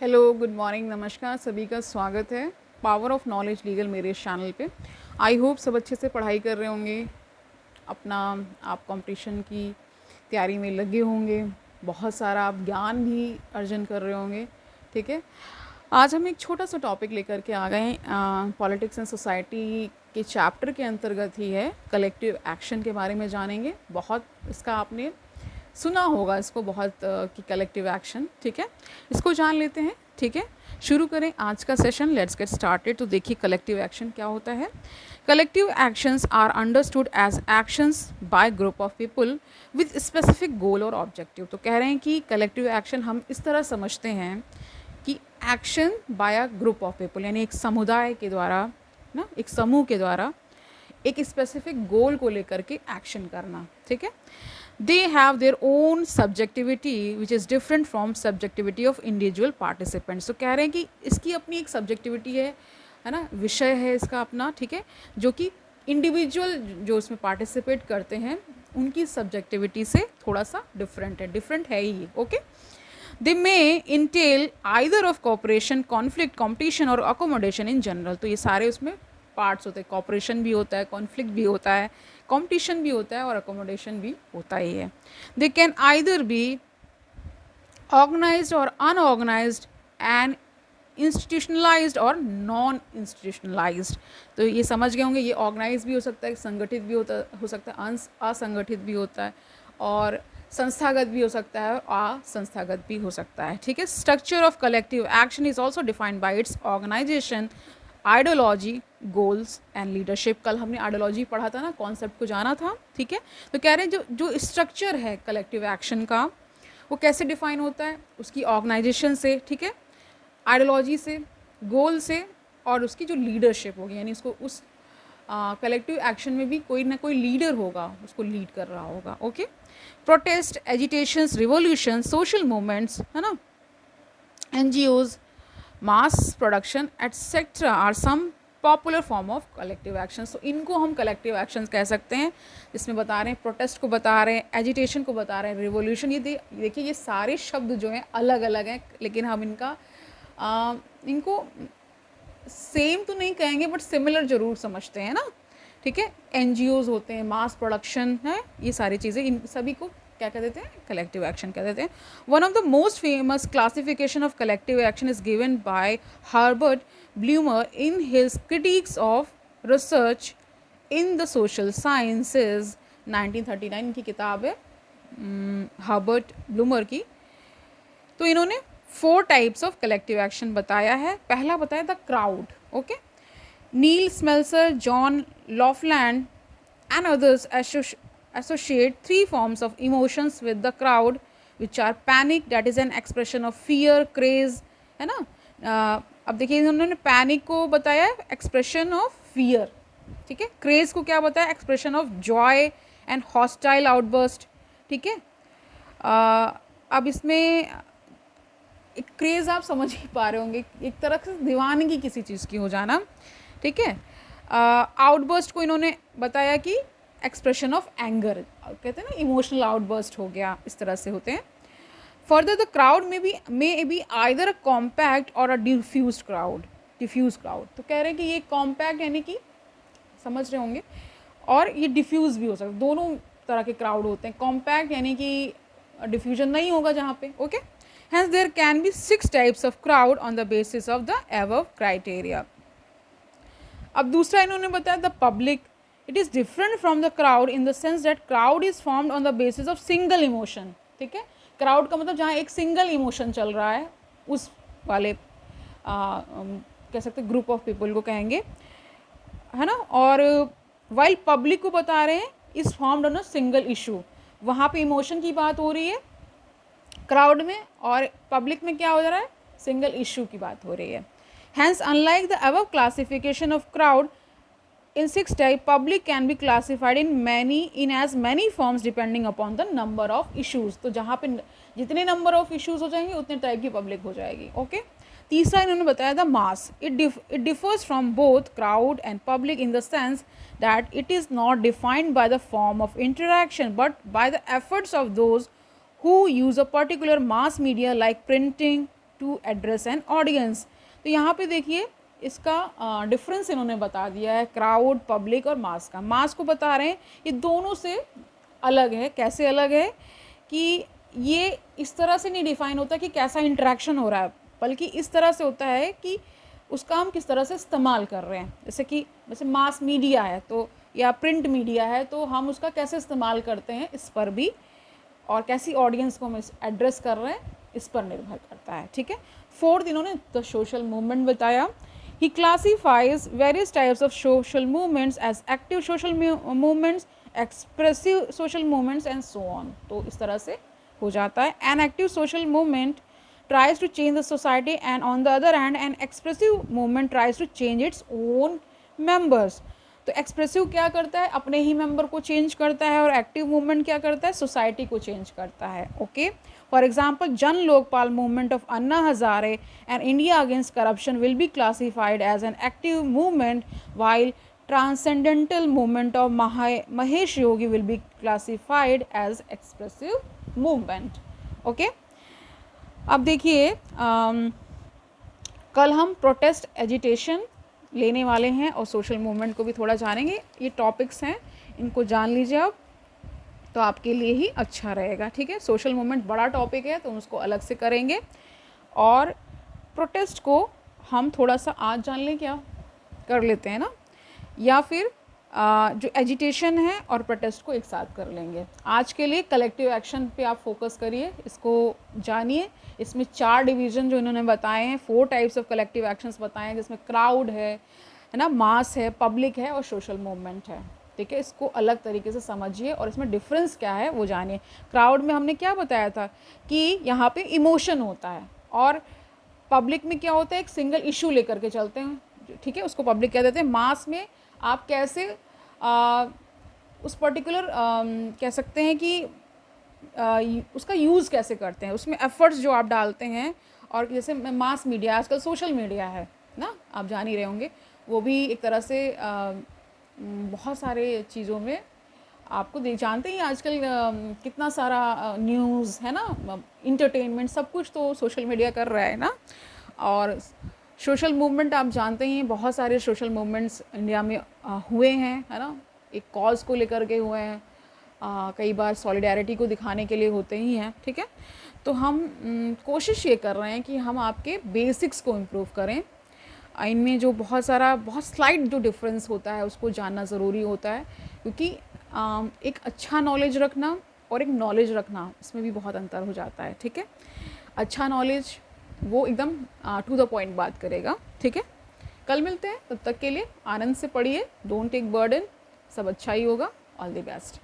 Hello, good morning, नमस्कार, सभी का स्वागत है पावर ऑफ नॉलेज लीगल मेरे इस चैनल पे। आई होप सब अच्छे से पढ़ाई कर रहे होंगे, अपना आप कंपटीशन की तैयारी में लगे होंगे, बहुत सारा आप ज्ञान भी अर्जन कर रहे होंगे। ठीक है, आज हम एक छोटा सा टॉपिक लेकर के आ गए, पॉलिटिक्स एंड सोसाइटी के चैप्टर के अंतर्गत ही है, कलेक्टिव एक्शन के बारे में जानेंगे। बहुत इसका आपने सुना होगा इसको बहुत कि कलेक्टिव एक्शन। ठीक है, इसको जान लेते हैं। ठीक है, शुरू करें आज का सेशन। Let's get started. तो देखिए कलेक्टिव एक्शन क्या होता है। Collective actions are understood as actions by group of people with specific goal और ऑब्जेक्टिव। तो कह रहे हैं कि कलेक्टिव एक्शन हम इस तरह समझते हैं कि action by a group of people, यानी एक समुदाय के द्वारा ना, एक समूह के द्वारा एक स्पेसिफिक गोल को लेकर के एक्शन करना। ठीक है, they have their own subjectivity which is different from subjectivity of individual participants। तो कह रहे हैं कि इसकी अपनी एक सब्जेक्टिविटी है ना, विषय है इसका अपना। ठीक है, जो कि इंडिविजुअल जो इसमें पार्टिसिपेट करते हैं उनकी सब्जेक्टिविटी से थोड़ा सा डिफरेंट है ही। Okay, they may entail either of cooperation, conflict, competition और अकोमोडेशन इन जनरल। तो ये सारे उसमें पार्ट्स होते हैं, कॉपरेशन भी होता है, कॉन्फ्लिक्ट भी होता है, कंपटीशन भी होता है और अकोमोडेशन भी होता ही है। They can either be organised और अनऑर्गेनाइज्ड एंड इंस्टीट्यूशनलाइज्ड और नॉन इंस्टीट्यूशनलाइज्ड। तो ये समझ गए होंगे, ये ऑर्गेनाइज भी हो सकता है, संगठित भी हो सकता है, असंगठित भी होता है, और संस्थागत भी हो सकता है और असंस्थागत भी हो सकता है। ठीक है, structure of collective action is also defined by its organisation, ideology, goals and leadership. कल हमने आइडियोलॉजी पढ़ा था ना, कॉन्सेप्ट को जाना था। ठीक है, तो कह रहे हैं जो जो स्ट्रक्चर है कलेक्टिव एक्शन का वो कैसे डिफाइन होता है, उसकी ऑर्गेनाइजेशन से, ठीक है, आइडियोलॉजी से, गोल से, और उसकी जो लीडरशिप होगी, यानी उसको उस कलेक्टिव एक्शन में भी कोई ना कोई लीडर होगा, उसको लीड कर रहा होगा। Okay, protest, agitations, revolution, social movements, है ना, NGOs, mass production etcetera are some popular form of collective action. तो इनको हम कलेक्टिव एक्शन कह सकते हैं। इसमें बता रहे हैं, प्रोटेस्ट को बता रहे हैं, एजिटेशन को बता रहे हैं, रिवोल्यूशन। ये देखिए ये सारे शब्द जो हैं अलग अलग हैं, लेकिन हम इनको सेम तो नहीं कहेंगे बट सिमिलर जरूर समझते हैं ना। ठीक है, NGOs होते हैं, मास प्रोडक्शन है, ये सारी चीज़ें, इन सभी को क्या कह देते हैं, कलेक्टिव एक्शन कह देते हैं। One of the most famous classification of collective action is given by Herbert bloomer in his critics of research in the social sciences. 1939 की किताब है हर्बर्ट ब्लूमर की। तो इन्होंने 4 टाइप्स ऑफ कलेक्टिव एक्शन बताया है। पहला बताया the crowd. Okay, Neil Smelser, John Lofland and others associate 3 forms of emotions with the crowd, which are panic, that is an expression of fear, craze, है ना। अब देखिए इन्होंने पैनिक को बताया एक्सप्रेशन ऑफ फियर। ठीक है, क्रेज को क्या बताया, expression of Joy and hostile outburst. ठीक है, अब इसमें क्रेज आप समझ ही पा रहे होंगे, एक तरह से दीवानगी किसी चीज़ की हो जाना। ठीक है, आउटबर्स्ट को इन्होंने बताया कि एक्सप्रेशन ऑफ एंगर, कहते हैं ना, इमोशनल आउटबर्स्ट हो गया, इस तरह से होते हैं। Further the crowd may be either a compact और अ डिफ्यूज क्राउड। तो कह रहे हैं कि ये कॉम्पैक्ट यानी कि समझ रहे होंगे, और ये डिफ्यूज भी हो सकता है, दोनों तरह के क्राउड होते हैं। कॉम्पैक्ट यानी कि डिफ्यूजन नहीं होगा जहाँ पे। Okay, hence there can be 6 types of crowd on the basis of the above criteria. अब दूसरा इन्होंने बताया the public. It is different from the crowd in the sense that crowd is formed on the basis of single emotion. ठीक है, crowd का मतलब जहाँ एक सिंगल इमोशन चल रहा है, उस वाले कह सकते ग्रुप ऑफ पीपल को कहेंगे, है ना। और वाइल पब्लिक को बता रहे हैं is formed on a single issue, वहाँ पे इमोशन की बात हो रही है क्राउड में, और पब्लिक में क्या हो जा रहा है, सिंगल इशू की बात हो रही है। Hence, unlike the above classification of crowd in 6 types, public can be classified in as many forms depending upon the number of issues। तो जहाँ पे जितने नंबर ऑफ इश्यूज हो जाएंगे उतने टाइप की पब्लिक हो जाएगी। ओके, तीसरा इन्होंने बताया था mass. It differs from both crowd and public in the sense that it is not defined by the form of interaction but by the efforts of those who use a particular mass media like printing, to address an audience. तो यहाँ पे देखिए इसका difference इन्होंने बता दिया है, crowd, public और मास का। मास को बता रहे हैं ये दोनों से अलग है। कैसे अलग है कि ये इस तरह से नहीं डिफाइन होता कि कैसा इंटरेक्शन हो रहा है, बल्कि इस तरह से होता है कि उसका हम किस तरह से इस्तेमाल कर रहे हैं। जैसे मास मीडिया है तो या प्रिंट मीडिया है तो हम उसका कैसे इस्तेमाल करते हैं इस पर भी, और कैसी ऑडियंस को हम एड्रेस कर रहे हैं इस पर निर्भर करता है। ठीक है। फोर्थ इन्होंने द सोशल मूवमेंट बताया। He classifies various types of social movements as active social movements, expressive social movements and so on. तो इस तरह से हो जाता है। An active social movement tries to change the society and on the other hand an expressive movement tries to change its own members। तो expressive क्या करता है, अपने ही मेंबर को चेंज करता है, और एक्टिव मूवमेंट क्या करता है, सोसाइटी को चेंज करता है। Okay, for example Jan Lokpal movement of Anna Hazare and India against corruption will be classified as an active movement while transcendental movement of Mahesh Yogi will be classified as expressive movement. Okay, अब देखिए कल हम प्रोटेस्ट एजिटेशन लेने वाले हैं और सोशल मूवमेंट को भी थोड़ा जानेंगे। ये टॉपिक्स हैं, इनको जान लीजिए आप, तो आपके लिए ही अच्छा रहेगा। ठीक है, सोशल मूवमेंट बड़ा टॉपिक है तो उसको अलग से करेंगे, और प्रोटेस्ट को हम थोड़ा सा आज जान लें, क्या कर लेते हैं ना, या फिर जो एजिटेशन है और प्रोटेस्ट को एक साथ कर लेंगे। आज के लिए कलेक्टिव एक्शन पे आप फोकस करिए, इसको जानिए। इसमें 4 डिवीज़न जो इन्होंने बताए हैं, 4 टाइप्स ऑफ कलेक्टिव एक्शंस बताए हैं, जिसमें क्राउड है ना, मास है, पब्लिक है और सोशल मूवमेंट है। ठीक है, इसको अलग तरीके से समझिए और इसमें डिफरेंस क्या है वो जानिए। क्राउड में हमने क्या बताया था कि यहाँ पे इमोशन होता है, और पब्लिक में क्या होता है, एक सिंगल इशू लेकर के चलते हैं। ठीक है, उसको पब्लिक कह देते हैं। मास में आप कैसे उस पर्टिकुलर कह सकते हैं कि उसका यूज़ कैसे करते हैं, उसमें एफर्ट्स जो आप डालते हैं। और जैसे मास मीडिया, आजकल सोशल मीडिया है ना, आप जान ही रहे होंगे, वो भी एक तरह से बहुत सारे चीज़ों में आपको जानते ही आजकल कितना सारा न्यूज़ है ना, इंटरटेनमेंट, सब कुछ तो सोशल मीडिया कर रहा है ना। और सोशल मूवमेंट आप जानते ही, बहुत सारे सोशल मूवमेंट्स इंडिया में हुए हैं, है ना, एक कॉज को लेकर के हुए हैं, कई बार सॉलिडारिटी को दिखाने के लिए होते ही हैं। ठीक है, तो हम कोशिश ये कर रहे हैं कि हम आपके बेसिक्स को इम्प्रूव करें। इनमें जो बहुत स्लाइड जो डिफरेंस होता है उसको जानना ज़रूरी होता है, क्योंकि एक अच्छा नॉलेज रखना और एक नॉलेज रखना, इसमें भी बहुत अंतर हो जाता है। ठीक है, अच्छा नॉलेज वो एकदम टू द पॉइंट बात करेगा। ठीक है, कल मिलते हैं, तब तक के लिए आनंद से पढ़िए, डोंट टेक बर्डन, सब अच्छा ही होगा। All the best.